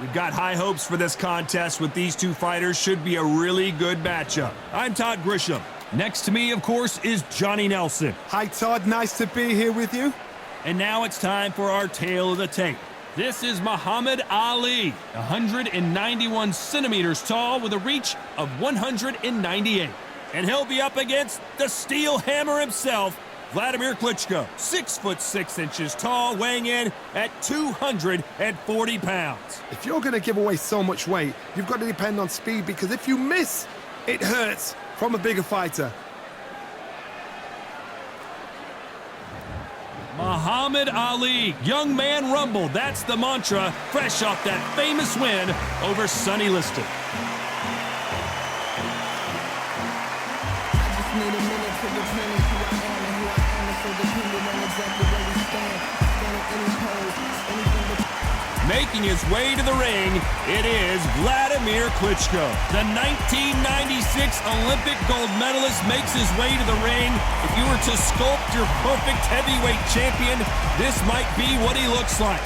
We've got high hopes for this contest with these two fighters. Should be a really good matchup. I'm Todd Grisham. Next to me, of course, is Johnny Nelson. Hi, Todd. Nice to be here with you. And now it's time for our tale of the tape. This is Muhammad Ali, 191 centimeters tall with a reach of 198. And he'll be up against the steel hammer himself, Wladimir Klitschko, 6'6" tall, weighing in at 240 pounds. If you're going to give away so much weight, you've got to depend on speed, because if you miss, it hurts from a bigger fighter. Muhammad Ali, young man rumble, that's the mantra, fresh off that famous win over Sonny Liston. Making his way to the ring, it is Wladimir Klitschko. The 1996 Olympic gold medalist makes his way to the ring. If you were to sculpt your perfect heavyweight champion, this might be what he looks like.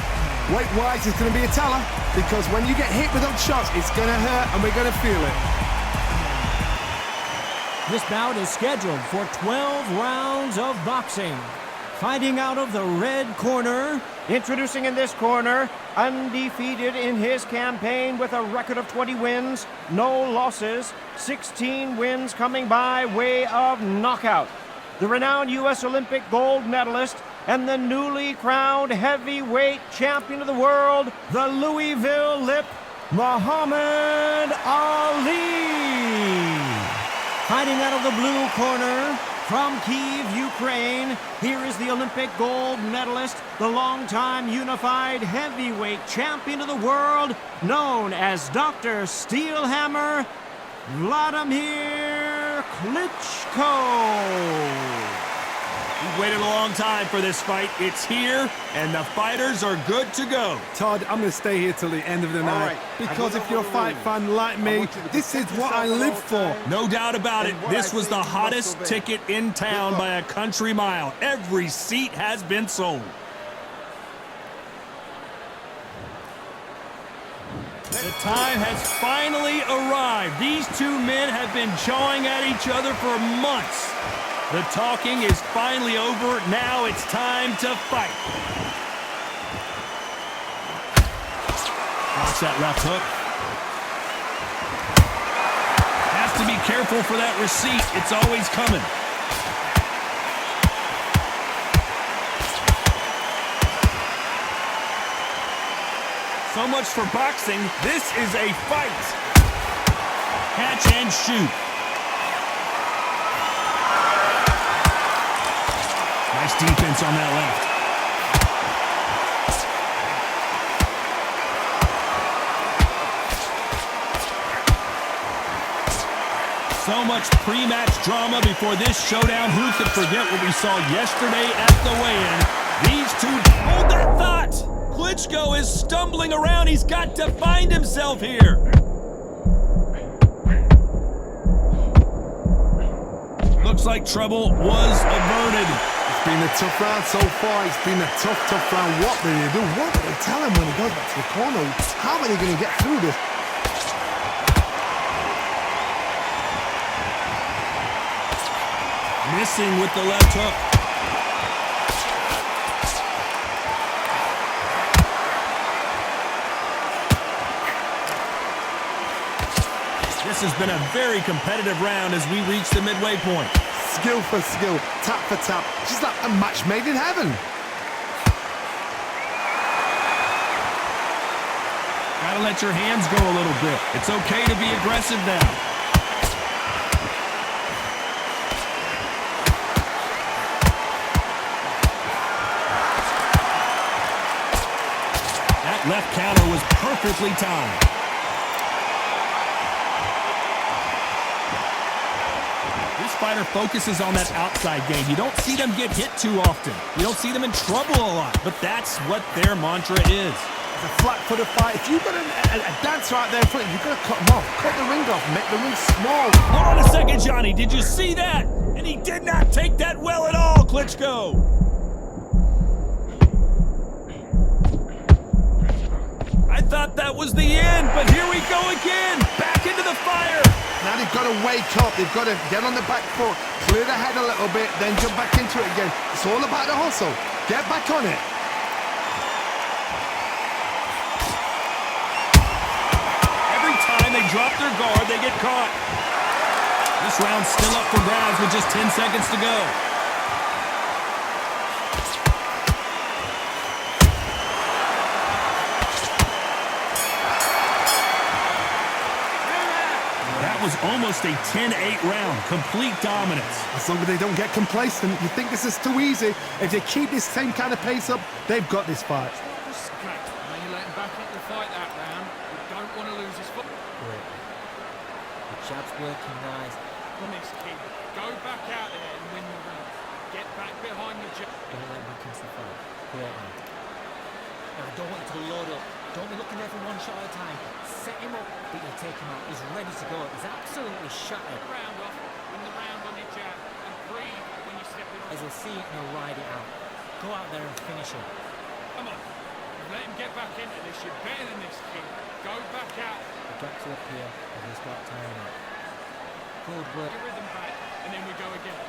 Weight-wise, it's going to be a teller, because when you get hit with those shots, it's going to hurt and we're going to feel it. This bout is scheduled for 12 rounds of boxing. Fighting out of the red corner, introducing in this corner, undefeated in his campaign with a record of 20 wins, no losses, 16 wins coming by way of knockout. The renowned U.S. Olympic gold medalist and the newly crowned heavyweight champion of the world, the Louisville Lip, Muhammad Ali. Fighting out of the blue corner, from Kyiv, Ukraine, here is the Olympic gold medalist, the longtime unified heavyweight champion of the world, known as Dr. Steelhammer, Wladimir Klitschko. We've waited a long time for this fight. It's here, and the fighters are good to go. Todd, I'm going to stay here till the end of the night, because if you're a fight fan like me, this is what I live for. No doubt about it, this was the hottest ticket in town by a country mile. Every seat has been sold. The time has finally arrived. These two men have been jawing at each other for months. The talking is finally over. Now it's time to fight. Watch that left hook. Has to be careful for that receipt. It's always coming. So much for boxing. This is a fight. Catch and shoot. Nice defense on that left. So much pre-match drama before this showdown. Who could forget what we saw yesterday at the weigh-in? These two, hold that thought! Klitschko is stumbling around. He's got to find himself here. Looks like trouble was averted. It's been a tough round so far. It's been a tough round. What do they do? What do they tell him when he goes back to the corner? How are they going to get through this? Missing with the left hook. This has been a very competitive round as we reach the midway point. Skill for skill, tap for tap. Just like a match made in heaven. Gotta let your hands go a little bit. It's okay to be aggressive now. That left counter was perfectly timed. This fighter focuses on that outside game. You don't see them get hit too often. You don't see them in trouble a lot, but that's what their mantra is. It's a flat-footed fight. If you've got a dance right there in front, you've got to cut them off. Cut the ring off, make the ring small. Hold on a second, Johnny. Did you see that? And he did not take that well at all, Klitschko. I thought that was the end, but here we go again. Back into the fire. Now they've got to wake up. They've got to get on the back foot, clear the head a little bit, then jump back into it again. It's all about the hustle. Get back on it. Every time they drop their guard, they get caught. This round's still up for grabs with just 10 seconds to go. That was almost a 10-8 round. Complete dominance. As long as they don't get complacent, you think this is too easy. If they keep this same kind of pace up, they've got this fight. Now you let him back into the fight that round. You don't want to lose his foot. Great. The jab's working nice. On this kid, go back out there and win the round. Get back behind the jab. Don't let him back into the fight. Great man. Now I don't want you to load up. Don't be looking there for one shot at a time. Set him up, but you'll take him out. He's ready to go. He's absolutely shattered. Round off, win the round on your jab, and breathe when you step in. As he'll see it and he'll ride it out. Go out there and finish him. Come on, let him get back into this. You're better than this kid. Go back out. The gaps will appear and he'll start tiring out. Good work. Your rhythm back, and then we go again.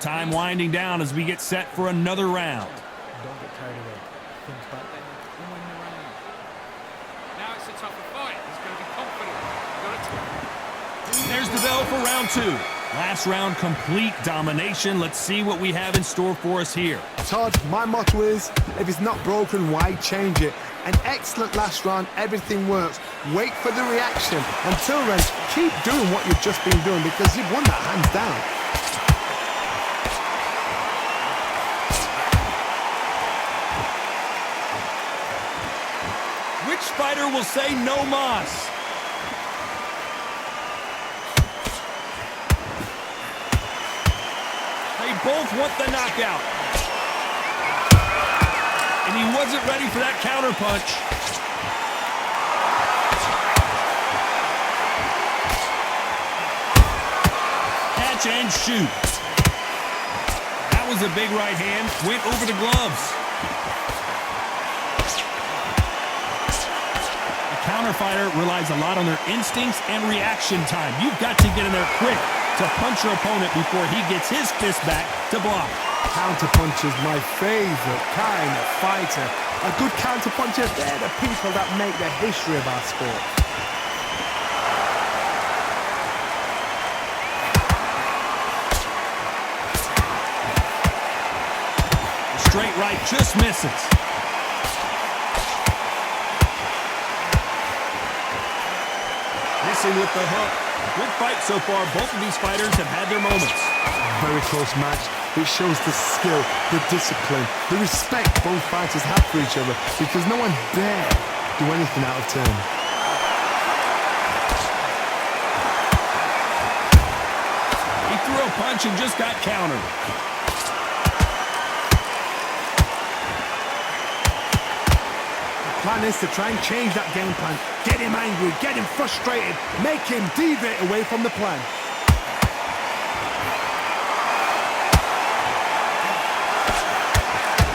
Time winding down as we get set for another round. Don't get carried away. Think back. And win the round. Now it's a tougher fight. He's going to be confident. There's the bell for round two. Last round, complete domination. Let's see what we have in store for us here. Todd, my motto is, if it's not broken, why change it? An excellent last round, everything works. Wait for the reaction. Until then, keep doing what you've just been doing because you've won that hands down. Which fighter will say no mas? They both want the knockout. And he wasn't ready for that counter punch. Catch and shoot. That was a big right hand. Went over the gloves. A counter fighter relies a lot on their instincts and reaction time. You've got to get in there quick to punch your opponent before he gets his fist back to block. Counterpuncher's my favorite kind of fighter. A good counterpuncher, they're the people that make the history of our sport. The straight right just misses. Missing with the hook. Good fight so far. Both of these fighters have had their moments. Very close match. It shows the skill, the discipline, the respect both fighters have for each other because no one dare do anything out of turn. He threw a punch and just got countered. The plan is to try and change that game plan. Get him angry, get him frustrated, make him deviate away from the plan.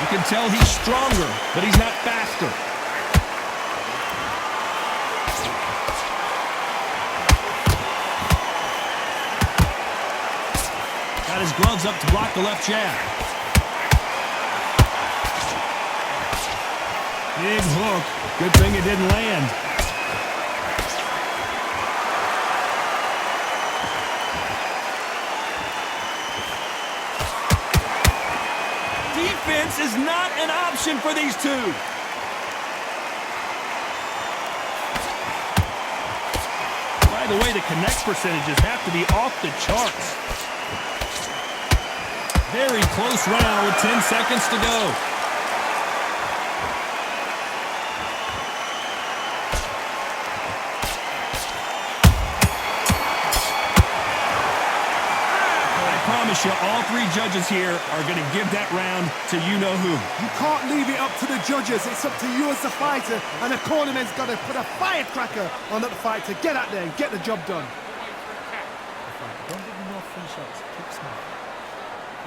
You can tell he's stronger, but he's not faster. Got his gloves up to block the left jab. Big hook. Good thing it didn't land. Defense is not an option for these two. By the way, the connect percentages have to be off the charts. Very close round with 10 seconds to go. You, all three judges here are going to give that round to you-know-who. You can't leave it up to the judges. It's up to you as the fighter, and the cornerman's got to put a firecracker on that fighter. Get out there and get the job done. Don't give him no free shots. Keep smart.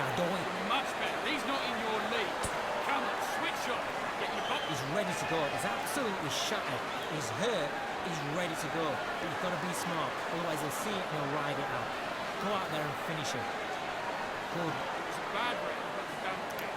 Now, don't want Much better. He's not in your league. Come on, switch up. Get your butt. He's ready to go. He's absolutely shattered. He's hurt. He's ready to go. But you've got to be smart. Otherwise he'll see it and he'll ride it out. Go out there and finish it. Good. It's a bad round, but you don't get.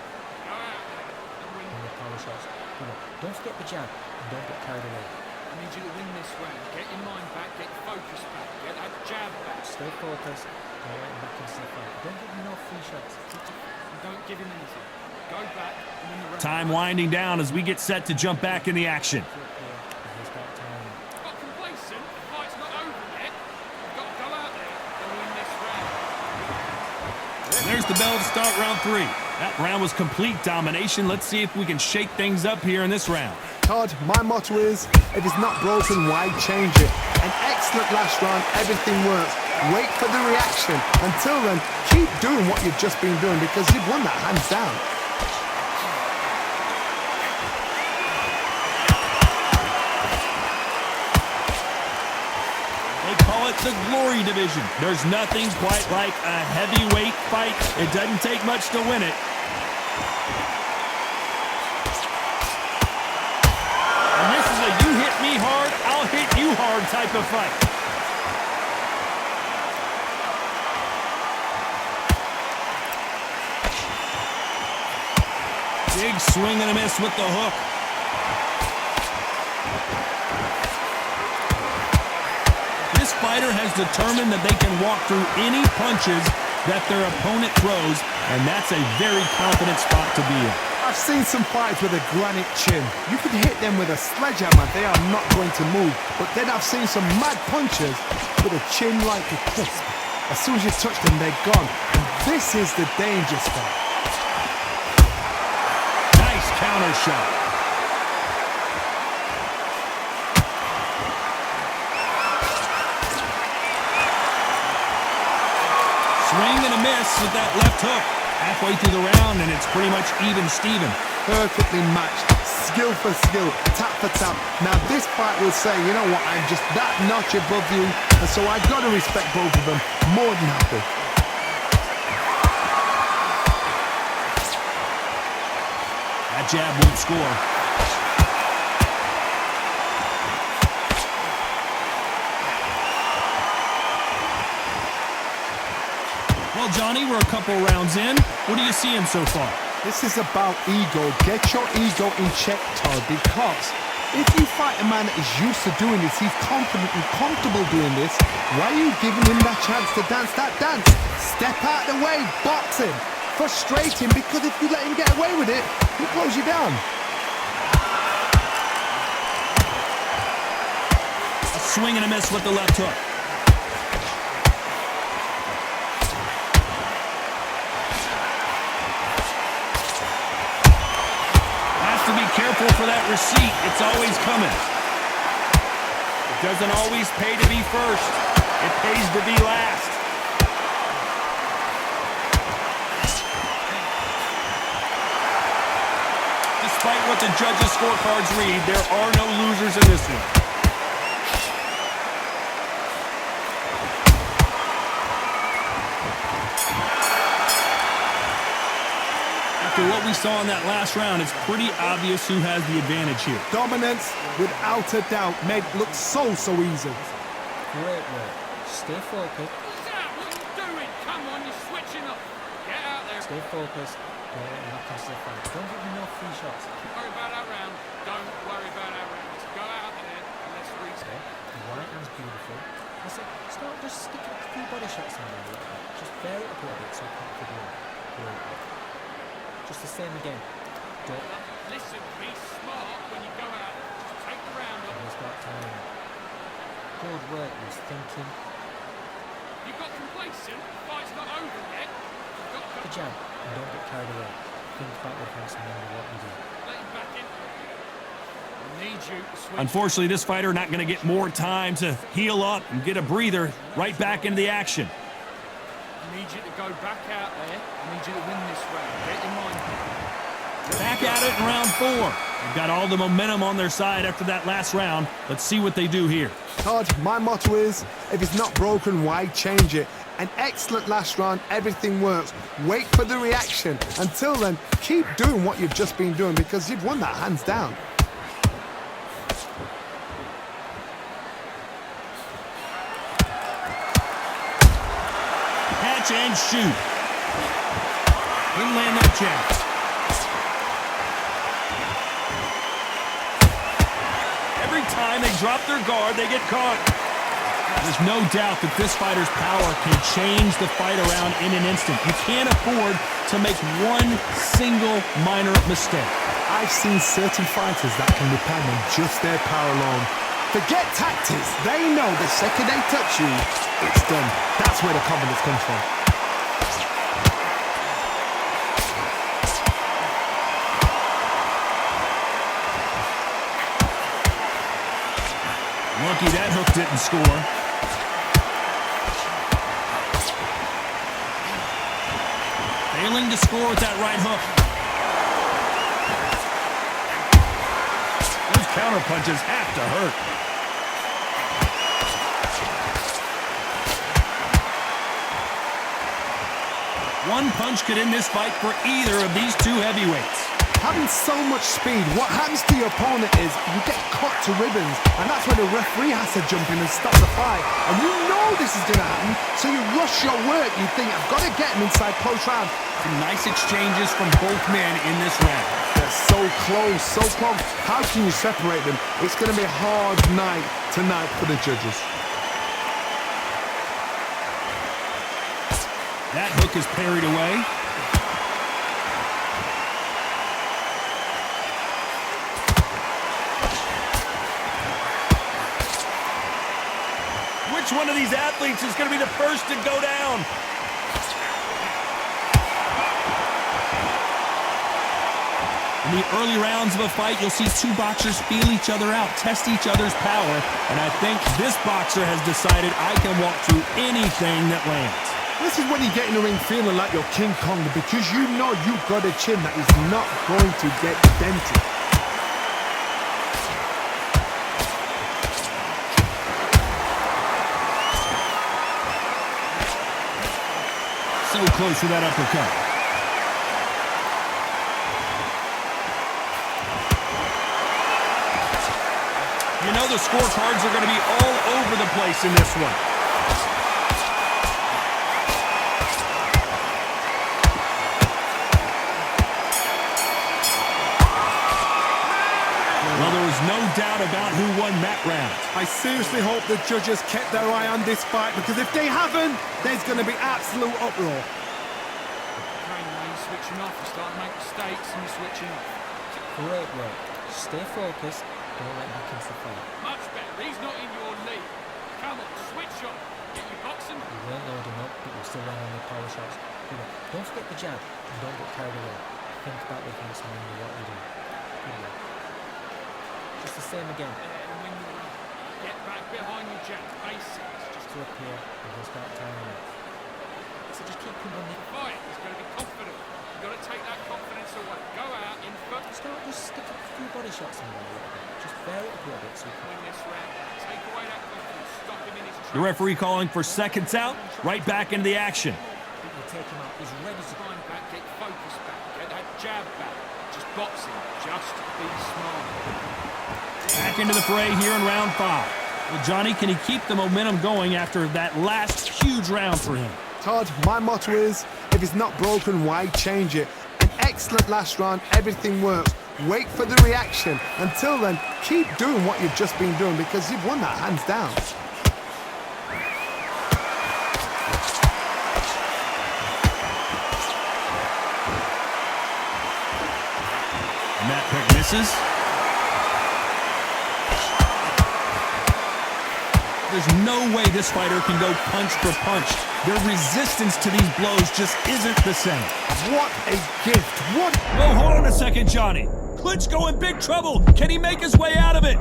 Go out there and win. And the power shots. Good. Don't forget the jab and don't get carried away. I need you to win this round. Get your mind back, get your focus back, get that jab back. Stay focused and let him back into the fight. Don't give him no free shots. And don't give him anything. Go back and win the round. Time winding down as we get set to jump back in the action. He's got time. Got complacent. The fight's not over yet. You've got to go out there and win this round. There's the bell to start round 3. That round was complete domination. Let's see if we can shake things up here in this round. Todd, my motto is, if it's not broken, why change it? An excellent last round, everything works. Wait for the reaction. Until then, keep doing what you've just been doing because you've won that hands down. They call it the glory division. There's nothing quite like a heavyweight fight. It doesn't take much to win it. And this is a you hit me hard, I'll hit you hard type of fight. Big swing and a miss with the hook. This fighter has determined that they can walk through any punches that their opponent throws, and that's a very confident spot to be in. I've seen some fighters with a granite chin. You could hit them with a sledgehammer, they are not going to move. But then I've seen some mad punchers with a chin like a crisp. As soon as you touch them, they're gone. And this is the danger spot. Nice counter shot. Swing and a miss with that left hook. Halfway through the round, and it's pretty much even Steven. Perfectly matched, skill for skill, tap for tap. Now this fight will say, you know what, I'm just that notch above you, and so I've got to respect both of them. More than happy. That jab won't score. Well, Johnny, we're a couple rounds in. What do you see him so far? This is about ego. Get your ego in check, Todd, because if you fight a man that is used to doing this, he's confident and comfortable doing this, why are you giving him that chance to dance that dance? Step out the way, box him, frustrate him, because if you let him get away with it, he'll close you down. A swing and a miss with the left hook. Careful for that receipt. It's always coming. It doesn't always pay to be first. It pays to be last. Despite what the judges' scorecards read, there are no losers in this one. After what we saw in that last round, it's pretty obvious who has the advantage here. Dominance, without a doubt, made it look so easy. Great work. Stay focused. What's that? What are you doing? Come on, you're switching up. Get out there. Stay focused. Don't let him knock into the fight. Don't give him no free shots. Don't worry about our round. Don't worry about our round. Let's go out there and let's reset. The right hand's beautiful. I said, start just sticking a few body shots in there a little bit. Just vary it up a little bit so you can't figure it out. Great work. Just the same again. Don't. Listen, be smart when you go out. Just take the round up. He's got time. Good work. He's thinking. You got complacent. The fight's not over yet. You've got The jab. And don't get carried away. Think backward pass no matter what you do. let him back in. I need you to switch. Unfortunately, this fighter not going to get more time to heal up and get a breather right back into the action. I need you to go back out there. I need you to win this round. Get your mind Back at it in round 4. They've got all the momentum on their side after that last round. Let's see what they do here. Todd, my motto is, if it's not broken, why change it? An excellent last round, everything works. Wait for the reaction. Until then, keep doing what you've just been doing because you've won that hands down. punch and shoot. Couldn't land that jab. Every time they drop their guard, they get caught. There's no doubt that this fighter's power can change the fight around in an instant. You can't afford to make one single minor mistake. I've seen certain fighters that can depend on just their power alone. Forget tactics. They know the second they touch you, it's done. That's where the confidence comes from. Lucky that hook didn't score. Failing to score with that right hook. Those counter punches have to hurt. One punch could end this fight for either of these two heavyweights. Having so much speed, what happens to your opponent is you get cut to ribbons, and that's where the referee has to jump in and stop the fight. And you know this is going to happen, so you rush your work. You think, I've got to get him inside close round. Some nice exchanges from both men in this round. They're so close, so close. How can you separate them? It's going to be a hard night tonight for the judges. That hook is parried away. Which one of these athletes is going to be the first to go down? In the early rounds of a fight, you'll see two boxers feel each other out, test each other's power, and I think this boxer has decided I can walk through anything that lands. This is when you get in the ring feeling like you're King Kong, because you know you've got a chin that is not going to get dented. So close with that uppercut. You know the scorecards are going to be all over the place in this one. Well, there was no doubt about who won that round. I seriously hope the judges kept their eye on this fight, because if they haven't, there's going to be absolute uproar. Okay, now you're switching off. You start to make mistakes and you're switching off. Great work. Stay focused. Don't let back into the fight. Much better. He's not in your league. Come on, switch off. Get your boxing. You won't load him up, but you'll still run on your power shots. Good work. Don't forget the jab, and don't get carried away. Think about the defense when you what you do. Good work. Just the same again. And when you get back behind your jab, basics. Just To up here, and he'll start timing it. So just keep him on the fight. He's going to be confident. You've got to take that confidence away. Go out in front. start just stick a few body shots in there a little bit. Just vary it a little bit so you can Win this round. Take away that confidence. Stop him in his The referee calling for seconds out, right back into the action. you take him out. He's ready to Find back, get focus back, get that jab back. Just boxing, just be smart. Back into the fray here in round 5. Well, Johnny, can he keep the momentum going after that last huge round for him? Todd, my motto is, if it's not broken, why change it? An excellent last round, everything works. Wait for the reaction. Until then, keep doing what you've just been doing, because you've won that hands down. And that pick misses. There's no way this fighter can go punch for punch. Their resistance to these blows just isn't the same. What a gift. What? Whoa, hold on a second, Johnny. Klitschko in big trouble. Can he make his way out of it?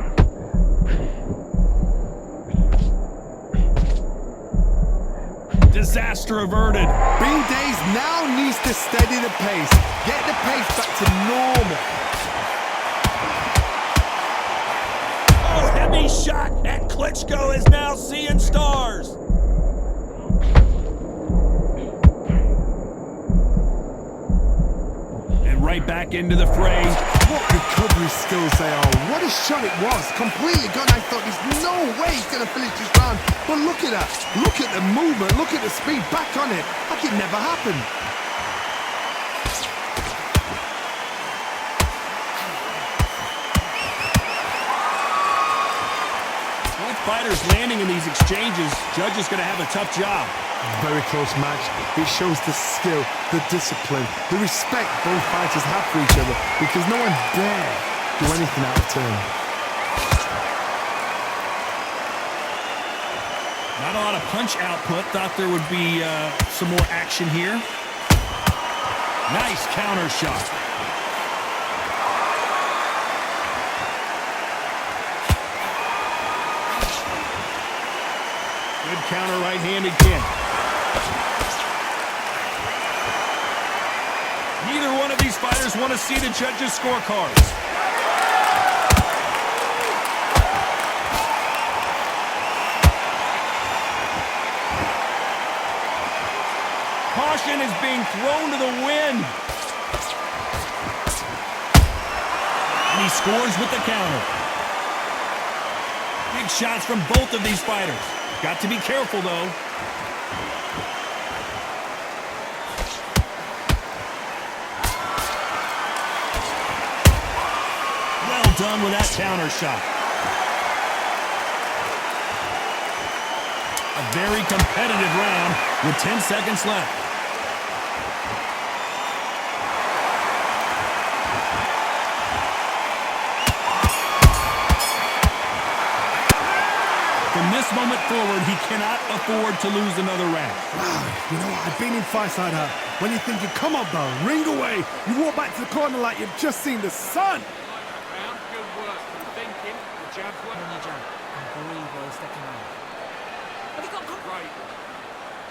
Disaster averted. Bean Days now needs to steady the pace. Get the pace back to normal. Oh, heavy shot, and Klitschko is now seeing stars. And right back into the fray. What recovery skills they are. What a shot it was. Completely gone. I thought there's no way he's going to finish this round. But look at that. Look at the movement. Look at the speed. Back on it. Like it never happened. Both fighters landing in these exchanges. Judge is going to have a tough job. Very close match. It shows the skill, the discipline, the respect both fighters have for each other because no one dare do anything out of turn. Not a lot of punch output. Thought there would be some more action here. Nice counter shot. Good counter right-handed kick. Neither one of these fighters want to see the judges' scorecards. Caution is being thrown to the wind. And he scores with the counter. Big shots from both of these fighters. Got to be careful, though. Well done with that counter shot. A very competitive round with 10 seconds left. From this moment forward, he cannot afford to lose another round. Wow, you know what? I've been in fights like that. When you're thinking, come on, bro, ring away. You walk back to the corner like you've just seen the sun. Round, good work. Thinking, the jab work. On your jab. And breathe while he's stepping around. Have you got Great.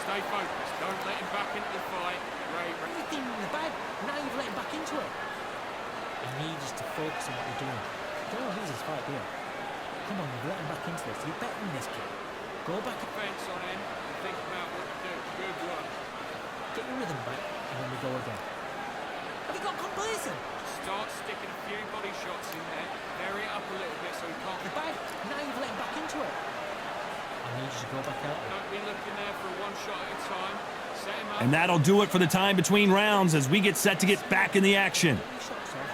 Stay focused. Don't let him back into the fight. Great. everything in the bag? Now you've let him back into it. He needs us to focus on what we're doing. Don't lose this fight here. Come on, you've let him back into this. You're better than this kid. Go back and Fence on him and think about what to do. Good work. get your rhythm back, and then we go again. Have you got complacent? Start sticking a few body shots in there. Vary it up a little bit so he can't. The bag. Now you've let him back into it. I need you to go back out there. Don't be looking there for one shot at a time. Set him up. And that'll do it for the time between rounds as we get set to get back in the action. Get your shots off.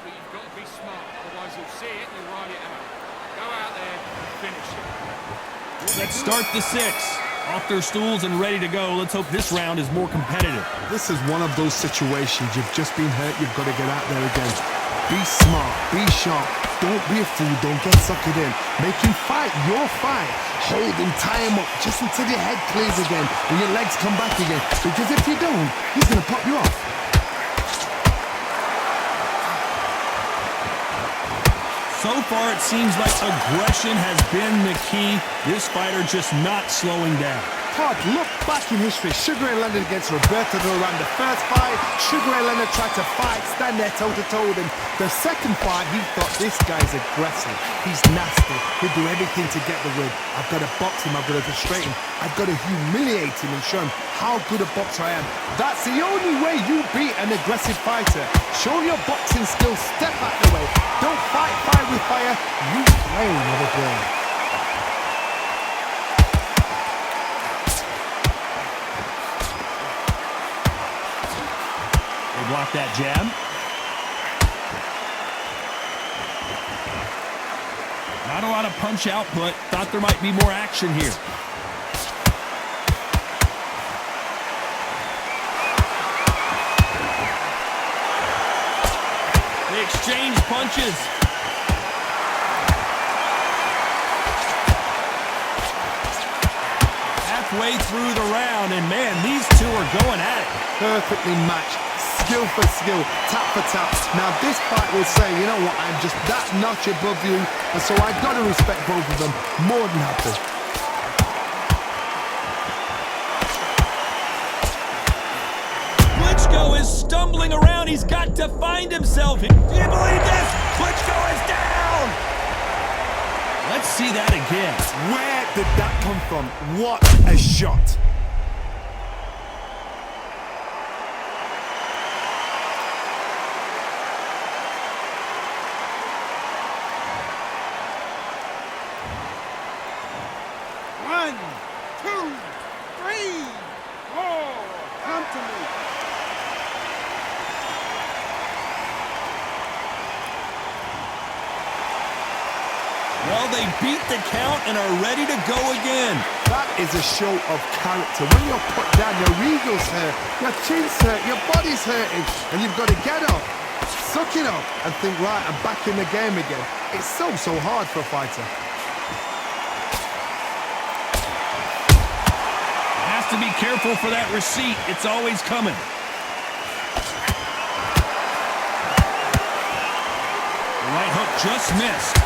But you've got to be smart. Otherwise you'll see it and you'll ride it out. Go out there and finish it. Let's start the six. Off their stools and ready to go. Let's hope this round is more competitive. This is one of those situations. You've just been hurt. You've got to get out there again. Be smart. Be sharp. Don't be a fool. Don't get suckered in. Make him fight your fight. Hold him. Tie him up just until your head clears again and your legs come back again. Because if you don't, he's going to pop you off. So far, it seems like aggression has been the key. This fighter just not slowing down. Todd, look back in history. Sugar Ray Leonard against Roberto Duran. The first fight, Sugar Ray Leonard tried to fight, stand there toe-to-toe with him. The second fight, he thought, this guy's aggressive. He's nasty. He'll do everything to get the win. I've got to box him. I've got to frustrate him. I've got to humiliate him and show him how good a boxer I am. That's the only way you beat an aggressive fighter. Show your boxing skills. Step out the way. Don't fight fire with fire. You play with a brain. Block that jab. Not a lot of punch output. Thought there might be more action here. They exchange punches. Halfway through the round, and man, these two are going at it. Perfectly matched. Skill for skill, tap for tap. Now this fight will say, you know what, I'm just that notch above you, and so I got to respect both of them more than happy. Klitschko is stumbling around. He's got to find himself. Do you believe this? Klitschko is down. Let's see that again. Where did that come from? What a shot. 1, 2, 3, 4. Come to me. Well, they beat the count and are ready to go again. That is a show of character. When you're put down, your eagles hurt, your chin's hurt, your body's hurting, and you've got to get up, suck it up, and think, right, I'm back in the game again. It's so hard for a fighter. Has to be careful for that receipt. It's always coming. The right hook just missed.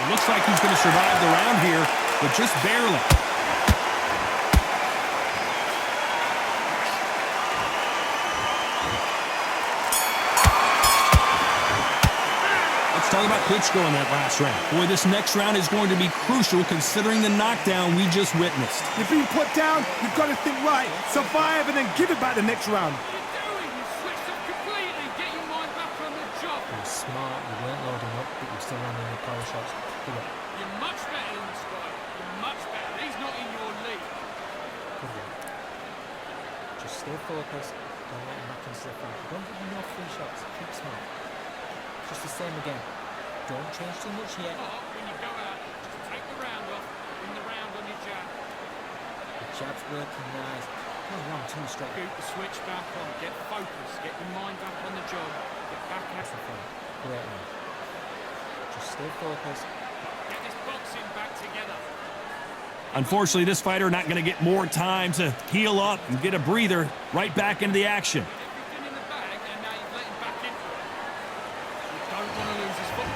Looks like he's going to survive the round here, but just barely. Let's talk about Klitschko in that last round. Boy, this next round is going to be crucial considering the knockdown we just witnessed. You've been put down, you've got to think right, survive, and then give it back the next round. What are you doing? You switched up completely. Get your mind back on the job. You were smart, you weren't loading up, but you were still landing the power shots. Good work. You're much better than this guy. You're much better. He's not in your league. Good work. Just stay focused. Don't let him back into the fight. Don't give him no free shots. Keep smart. Just the same again. Don't change too much yet. But when you go out, just take the round off. Win the round on your jab. The jab's working nice. You're 1-2 straight. Boot the switch back on. Get focused. Get your mind back on the job. Get back at That's the fun. Great man. Just stay focused. Get this boxing back together. Unfortunately, this fighter not going to get more time to heal up and get a breather. Right back into the action. Everything in the bag, and now you've let him back into it. You don't want to lose his foot.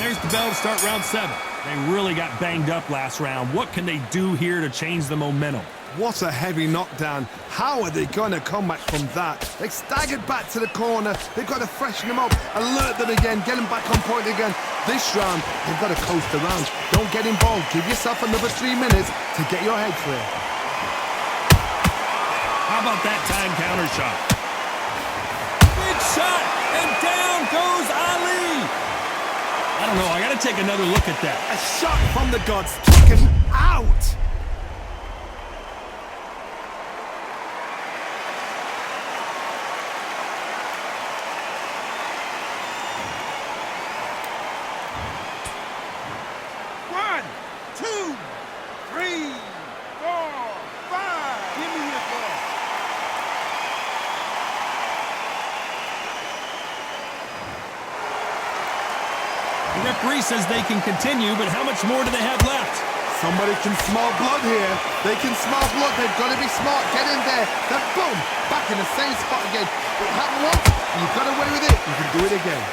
There's the bell to start round 7. They really got banged up last round. What can they do here to change the momentum? What a heavy knockdown. How are they going to come back from that? They staggered back to the corner. They've got to freshen them up, alert them again, get them back on point again. This round, they've got to coast the round. Don't get involved. Give yourself another 3 minutes to get your head clear. How about that time counter shot? Big shot, and down goes Ali. I don't know. I got to take another look at that. A shot from the gods, taken out. The referee says they can continue, but how much more do they have left? Somebody can smell blood here. They can smell blood. They've got to be smart. Get in there. Then boom, back in the same spot again. It happened once. You got away with it. You can do it again.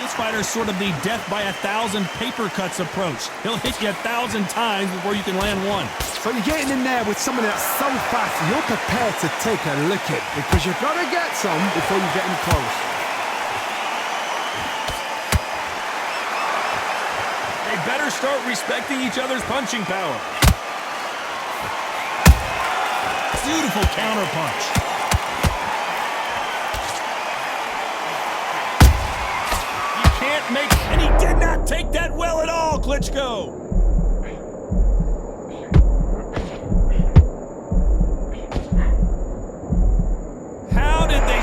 This fighter's sort of the death by 1,000 paper cuts approach. He'll hit you 1,000 times before you can land one. So you're getting in there with someone that's so fast, you're prepared to take a licking because you've got to get some before you get in close. They better start respecting each other's punching power. Beautiful counter punch. You can't make, and he did not take that well at all, Klitschko.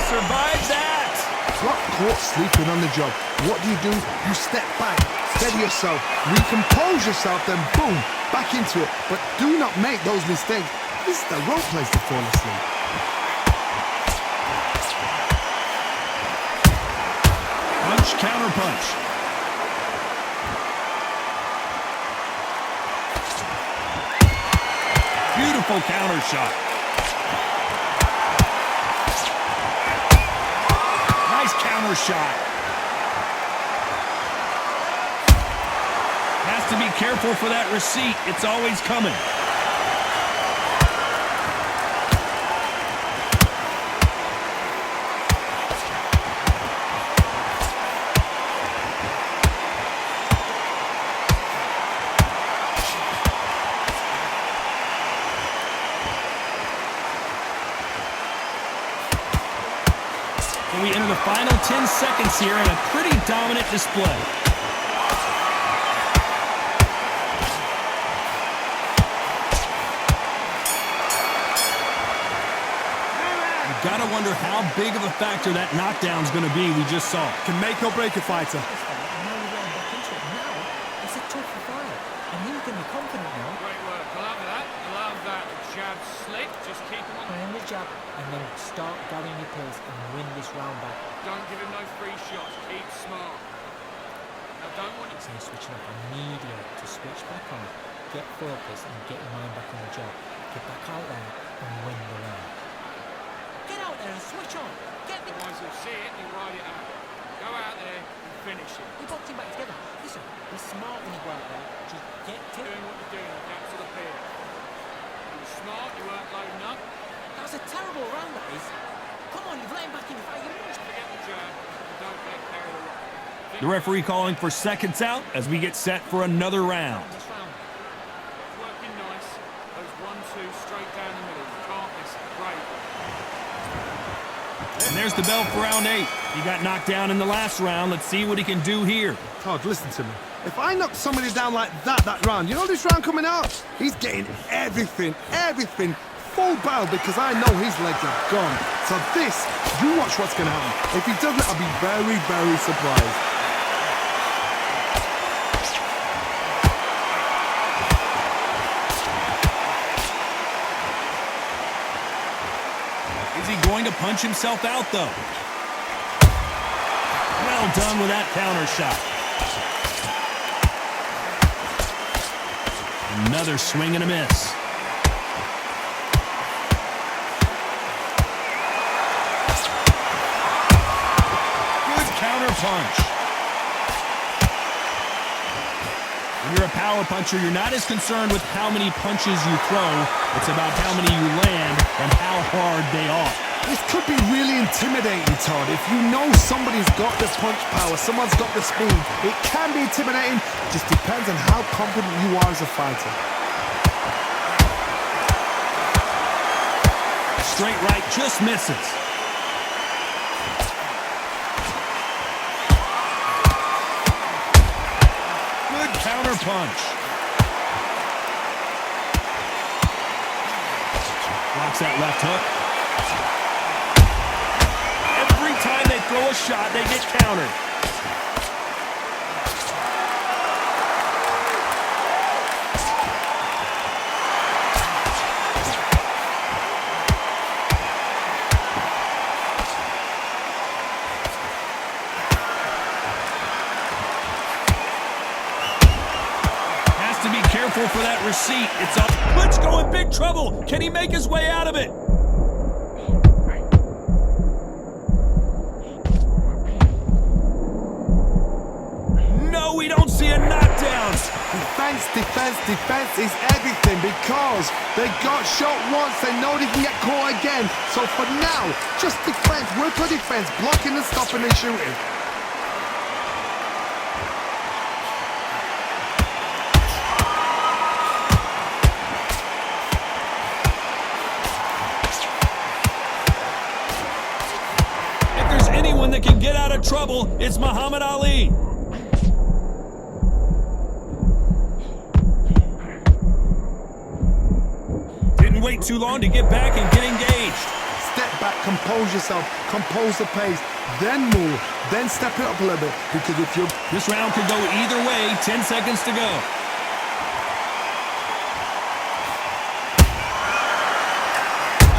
Survive that! Got caught sleeping on the job. What do? You step back, steady yourself, recompose yourself, then boom, back into it. But do not make those mistakes. This is the wrong place to fall asleep. Punch, counter punch. Beautiful counter shot. Counter shot. Has to be careful for that receipt. It's always coming. final 10 seconds here and a pretty dominant display. You've got to wonder how big of a factor that knockdown's going to be we just saw. Can make or break a fighter. It's a tough fight, and he can be confident now. Great work. I love that. I love that. Jab slick. Just keep him on. Find the jab, and then start gathering your pace and win this round back. Don't give him no free shots. Keep smart. Now don't want it. So you're switching up. I need you to switch back on, get focused, and get your mind back on the job. Get back out there and win the round. Get out there and switch on. Get the... Otherwise he'll see it and he'll ride it out. Go out there and finish it. We boxing back together. Listen, be smart when you go out there. Just get to... Doing what you're doing. Adapt to the peer. You were smart. You weren't loading up. That was a terrible round, that is. Come on, you've let him back in the fight. You must... Forget the jab. And don't get carried away. The referee calling for seconds out as we get set for another round. This round. It's working nice. Those 1-2 straight down the middle. You can't miss it. Great. And there's the bell for round 8. He got knocked down in the last round. Let's see what he can do here. Todd, listen to me. If I knock somebody down like that round, you know this round coming out? He's getting everything, full barrel because I know his legs are gone. So this, you watch what's going to happen. If he doesn't, I'll be very, very surprised. Is he going to punch himself out, though? Well done with that counter shot. Another swing and a miss. Good counter punch. When you're a power puncher, you're not as concerned with how many punches you throw. It's about how many you land and how hard they are. This could be really intimidating, Todd. If you know somebody's got the punch power, someone's got the speed, it can be intimidating. It just depends on how confident you are as a fighter. Straight right just misses. Good counter punch. Blocks that left hook. Every time they throw a shot, they get countered. Has to be careful for that receipt. It's up. Klitschko in big trouble. Can he make his way out of it? We don't see a knockdown. Defense is everything because they got shot once, they know they can get caught again. So for now, just defense, work for defense, blocking and stopping and shooting. If there's anyone that can get out of trouble, it's Muhammad Ali. Wait too long to get back and get engaged. Step back, compose yourself, compose the pace, then move, then step it up a little bit. Because if you're... This round could go either way. 10 seconds to go.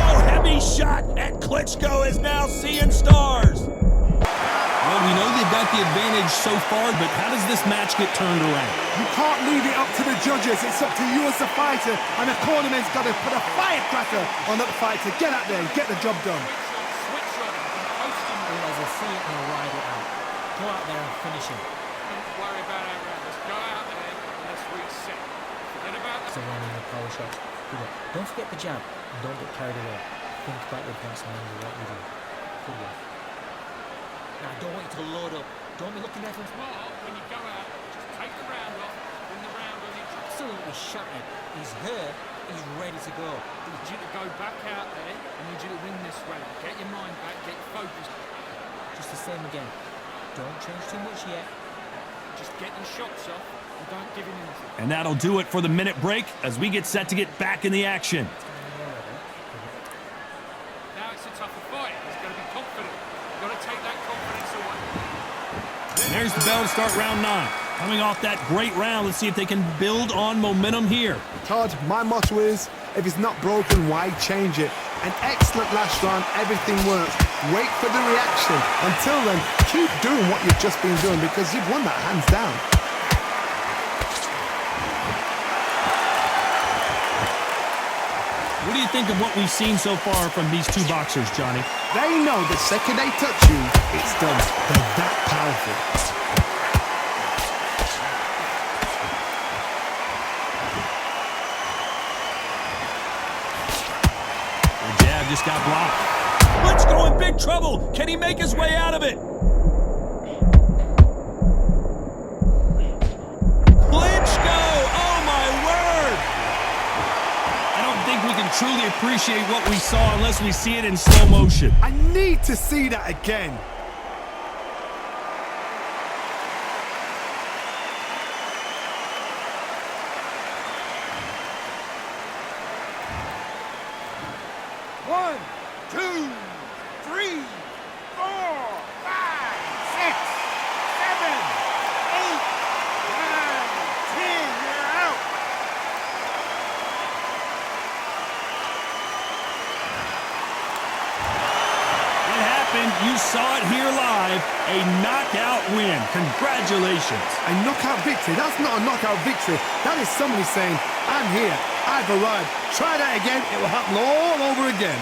Oh, heavy shot, and Klitschko is now seeing stars. Well, we know they've got the advantage so far, but how does this match get turned around? You can't leave it up to the judges. It's up to you as the fighter, and the cornerman's got to put a firecracker on that fighter. Get out there and get the job done. Switch on. Post him. Otherwise, they'll see it and they'll ride it out. Go out there and finish him. Don't worry about our round. Let's go out there and let's reset. Forget about the... So running the power shots. Don't forget the jab and don't get carried away. Think about your defense and what you do. Good work. Now, I don't want you to load up. Don't be looking there for Smart when you go out. Just take the round off. Win the round on each. absolutely shattered. He's hurt. He's ready to go. I need you to go back out there. I need you to win this round. Get your mind back. Get focused. Just the same again. Don't change too much yet. Just get your shots off and don't give him anything. And that'll do it for the minute break as we get set to get back in the action. Now it's a tougher fight. He's got to be confident. You've got to take that confidence away. And there's the bell to start round 9. Coming off that great round, let's see if they can build on momentum here. Todd, my motto is, if it's not broken, why change it? An excellent last round, everything works. Wait for the reaction. Until then, keep doing what you've just been doing because you've won that hands down. What do you think of what we've seen so far from these two boxers, Johnny? They know the second they touch you, it's done. They're that powerful. The jab just got blocked. Klitschko in big trouble. Can he make his way out of it? Klitschko! Oh my word! I don't think we can truly appreciate what we saw unless we see it in slow motion. I need to see that again. One, two, three, 4, 5, 6, 7, 8, 9, 10. You're out. It happened. You saw it here live. A knockout win. Congratulations. A knockout victory? That's not a knockout victory. That is somebody saying, I'm here, I've arrived. Try that again, it will happen all over again.